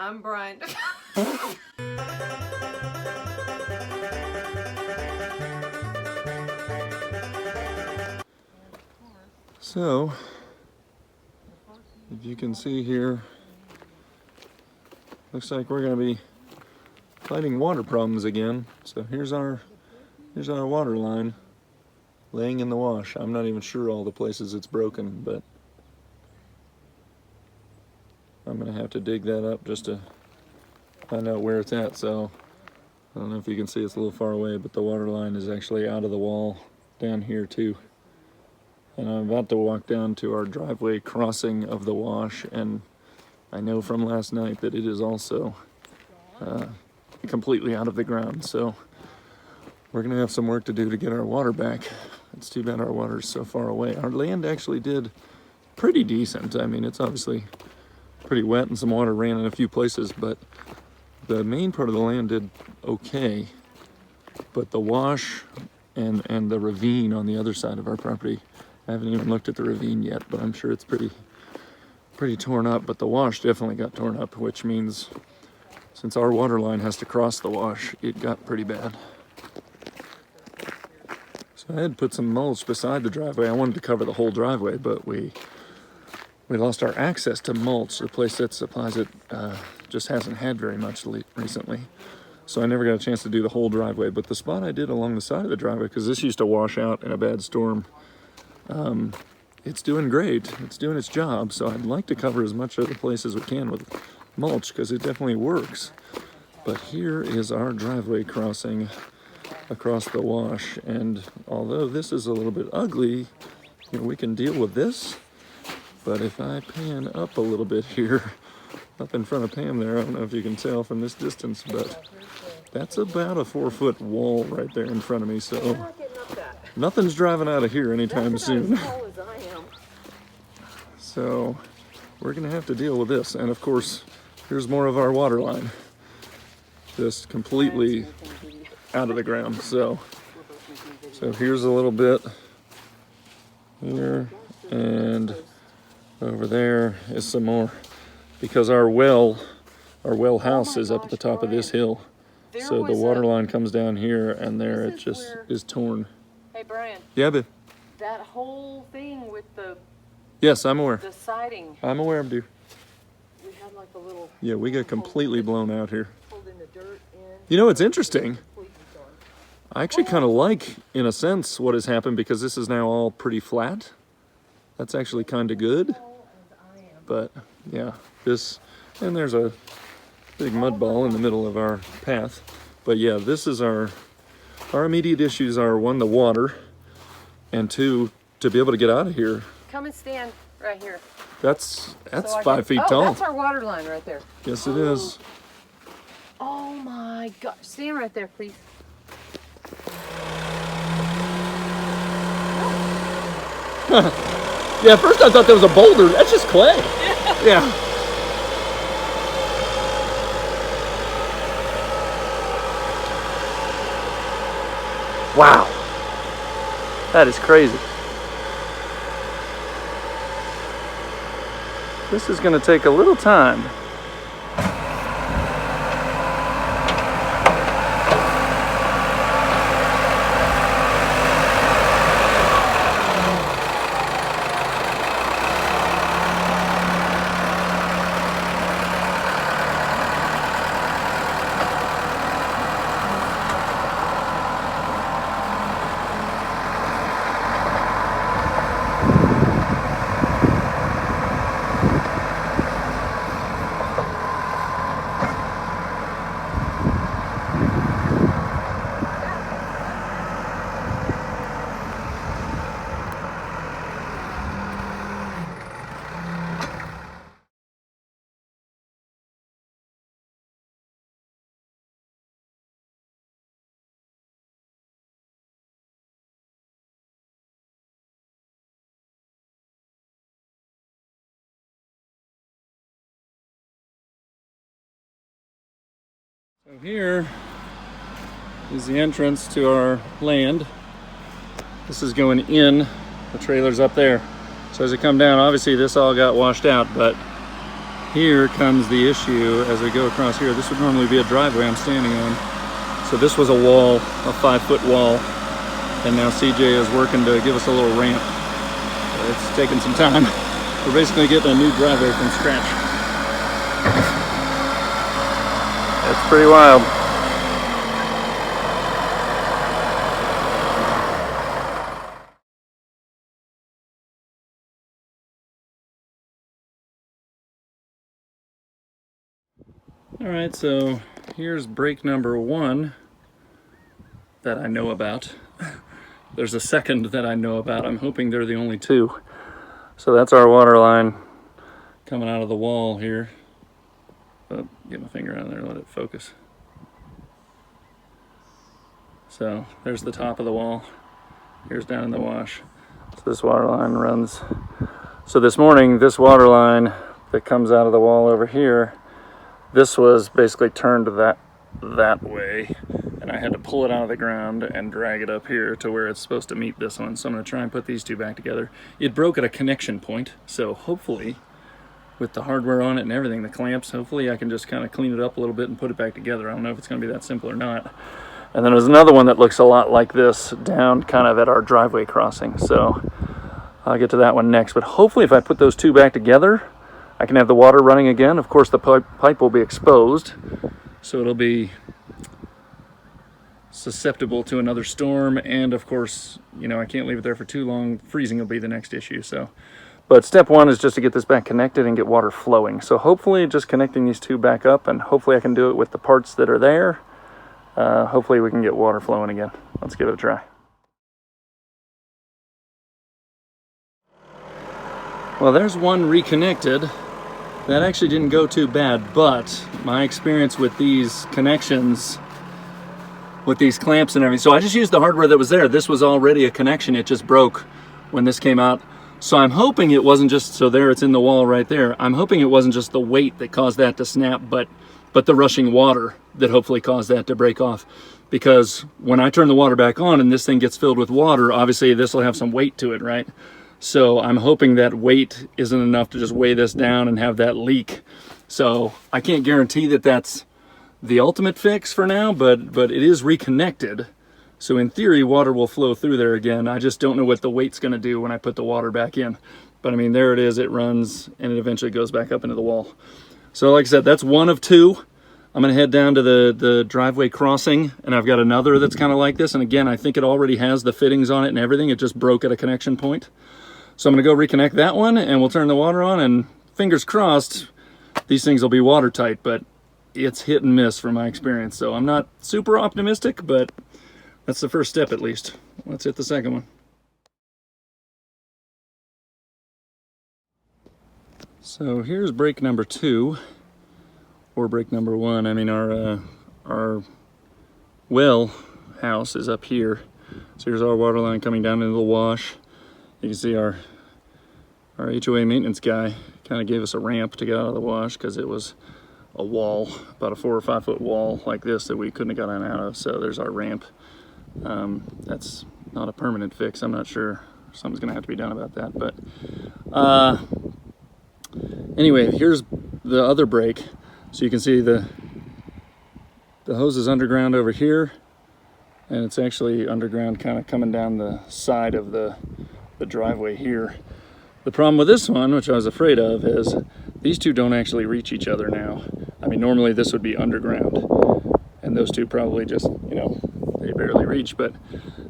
I'm Brian. So, if you can see here, looks like we're going to be fighting water problems again. So here's our water line laying in the wash. I'm not even sure all the places it's broken, but I'm going to have to dig that up just to find out where it's at. So I don't know if you can see, it's a little far away, but the water line is actually out of the wall down here too. And I'm about to walk down to our driveway crossing of the wash, and I know from last night that it is also completely out of the ground. So we're gonna have some work to do to get our water back. It's too bad our water is so far away. Our land actually did pretty decent. I mean, it's obviously pretty wet and some water ran in a few places, but the main part of the land did okay. But the wash and the ravine on the other side of our property, I haven't even looked at the ravine yet, but I'm sure it's pretty torn up. But the wash definitely got torn up, which means since our water line has to cross the wash, it got pretty bad. So I had put some mulch beside the driveway. I wanted to cover the whole driveway, but we lost our access to mulch. The place that supplies it just hasn't had very much recently. So I never got a chance to do the whole driveway. But the spot I did along the side of the driveway, because this used to wash out in a bad storm, it's doing great. It's doing its job. So I'd like to cover as much of the place as we can with mulch, because it definitely works. But here is our driveway crossing across the wash. And although this is a little bit ugly, you know, we can deal with this. But if I pan up a little bit here, up in front of Pam there, I don't know if you can tell from this distance, but that's about a 4-foot wall right there in front of me. So nothing's driving out of here anytime soon. So we're gonna have to deal with this. And of course, here's more of our water line, just completely out of the ground. So here's a little bit here, and over there is some more, because our well house is up at the top of this hill. So the water line comes down here, and there it just is torn. Hey Brian. Yeah, babe. That whole thing with the Yes, I'm aware. The siding. I'm aware, dear. We had like a little. Yeah, we got completely blown out here. Pulled in the dirt in. You know, it's interesting. I actually kind of like, in a sense, what has happened, because this is now all pretty flat. That's actually kind of good. But yeah, this, and there's a big mud ball in the middle of our path. But yeah, this is our immediate issues are, one, the water, and two, to be able to get out of here. Come and stand right here. That's So 5 feet tall. That's our water line right there. Yes, it is. Oh my gosh. Stand right there, please. Yeah, at first I thought that was a boulder. That's just clay. Yeah. Wow. That is crazy. This is going to take a little time. So here is the entrance to our land. This is going in, the trailer's up there. So as it come down, obviously this all got washed out, but here comes the issue as we go across here. This would normally be a driveway I'm standing on. So this was a wall, a 5-foot wall, and now CJ is working to give us a little ramp. It's taking some time. We're basically getting a new driveway from scratch. It's pretty wild. All right, so here's break number 1 that I know about. There's a second that I know about. I'm hoping they're the only 2. So that's our water line coming out of the wall here. Oh, get my finger on there, let it focus. So there's the top of the wall. Here's down in the wash. So this water line runs. So this morning, this water line that comes out of the wall over here, this was basically turned that way, and I had to pull it out of the ground and drag it up here to where it's supposed to meet this one. So I'm going to try and put these 2 back together. It broke at a connection point, so hopefully with the hardware on it and everything, the clamps, hopefully I can just kind of clean it up a little bit and put it back together. I don't know if it's going to be that simple or not. And then there's another one that looks a lot like this down kind of at our driveway crossing, so I'll get to that one next. But hopefully if I put those 2 back together, I can have the water running again. Of course, the pipe will be exposed, so it'll be susceptible to another storm. And of course, you know, I can't leave it there for too long. Freezing will be the next issue. So, but step 1 is just to get this back connected and get water flowing. So hopefully just connecting these 2 back up, and hopefully I can do it with the parts that are there. Hopefully we can get water flowing again. Let's give it a try. Well, there's one reconnected. That actually didn't go too bad, but my experience with these connections, with these clamps and everything, so I just used the hardware that was there. This was already a connection, it just broke when this came out. So I'm hoping it wasn't just, so there it's in the wall right there. I'm hoping it wasn't just the weight that caused that to snap, but the rushing water that hopefully caused that to break off. Because when I turn the water back on and this thing gets filled with water, obviously this will have some weight to it, right? So I'm hoping that weight isn't enough to just weigh this down and have that leak. So I can't guarantee that that's the ultimate fix for now, but it is reconnected. So in theory, water will flow through there again. I just don't know what the weight's gonna do when I put the water back in. But I mean, there it is, it runs and it eventually goes back up into the wall. So like I said, that's 1 of 2. I'm gonna head down to the driveway crossing, and I've got another that's kind of like this. And again, I think it already has the fittings on it and everything. It just broke at a connection point. So I'm gonna go reconnect that one, and we'll turn the water on, and fingers crossed, these things will be watertight, but it's hit and miss from my experience. So I'm not super optimistic, but that's the first step at least. Let's hit the second one. So here's break number 2, or break number 1. I mean, our well house is up here. So here's our water line coming down into the wash. You can see our HOA maintenance guy kind of gave us a ramp to get out of the wash because it was a wall, about a 4 or 5 foot wall like this that we couldn't have gotten out of. So there's our ramp. That's not a permanent fix. I'm not sure. Something's gonna have to be done about that. But anyway, here's the other break. So you can see the hose is underground over here, and it's actually underground kind of coming down the side of the driveway here. The problem with this one, which I was afraid of, is these 2 don't actually reach each other now. I mean, normally this would be underground, and those 2 probably just, you know, they barely reach, but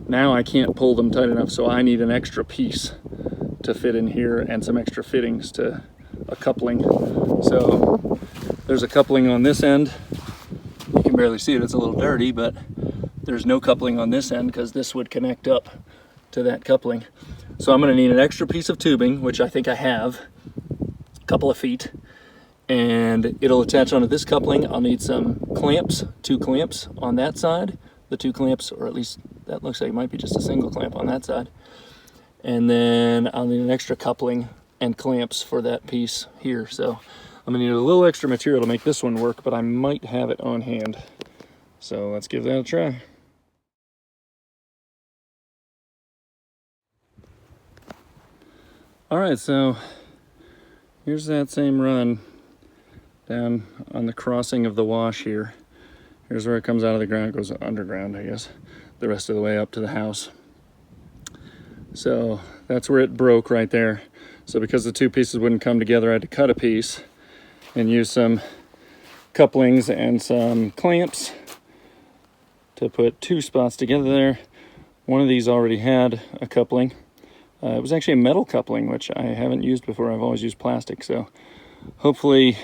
now I can't pull them tight enough, so I need an extra piece to fit in here and some extra fittings to a coupling. So there's a coupling on this end. You can barely see it, it's a little dirty, but there's no coupling on this end because this would connect up to that coupling. So I'm gonna need an extra piece of tubing, which I think I have, a couple of feet, and it'll attach onto this coupling. I'll need some clamps, 2 clamps on that side, the 2 clamps, or at least that looks like it might be just a single clamp on that side. And then I'll need an extra coupling and clamps for that piece here. So I'm gonna need a little extra material to make this one work, but I might have it on hand. So let's give that a try. All right, so here's that same run. down on the crossing of the wash here. Here's where it comes out of the ground, it goes underground, I guess, the rest of the way up to the house. So that's where it broke right there. So because the two pieces wouldn't come together, I had to cut a piece and use some couplings and some clamps to put two spots together there. One of these already had a coupling. It was actually a metal coupling, which I haven't used before. I've always used plastic. So hopefully,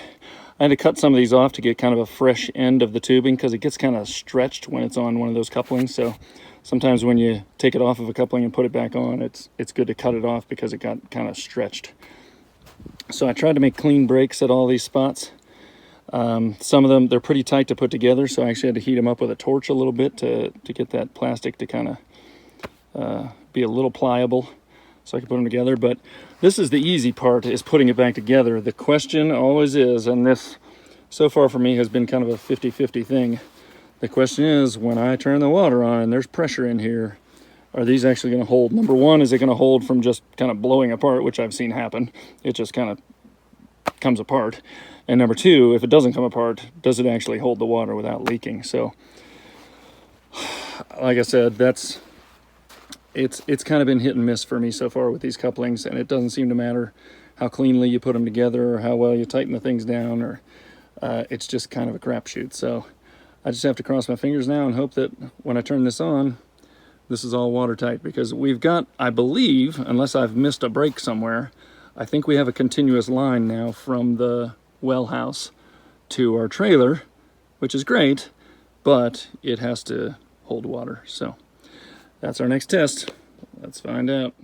I had to cut some of these off to get kind of a fresh end of the tubing because it gets kind of stretched when it's on one of those couplings. So sometimes when you take it off of a coupling and put it back on, it's good to cut it off because it got kind of stretched. So I tried to make clean breaks at all these spots. Some of them, they're pretty tight to put together, so I actually had to heat them up with a torch a little bit to get that plastic to kind of be a little pliable so I can put them together. But this is the easy part, is putting it back together. The question always is, and this so far for me has been kind of a 50-50 thing. The question is, when I turn the water on and there's pressure in here, are these actually going to hold? Number one, is it going to hold from just kind of blowing apart, which I've seen happen. It just kind of comes apart. And number two, if it doesn't come apart, does it actually hold the water without leaking? So, like I said, it's kind of been hit and miss for me so far with these couplings, and it doesn't seem to matter how cleanly you put them together or how well you tighten the things down, or it's just kind of a crapshoot. So I just have to cross my fingers now and hope that when I turn this on, this is all watertight, because we've got, I believe, unless I've missed a break somewhere, I think we have a continuous line now from the well house to our trailer, which is great, but it has to hold water. So that's our next test. Let's find out.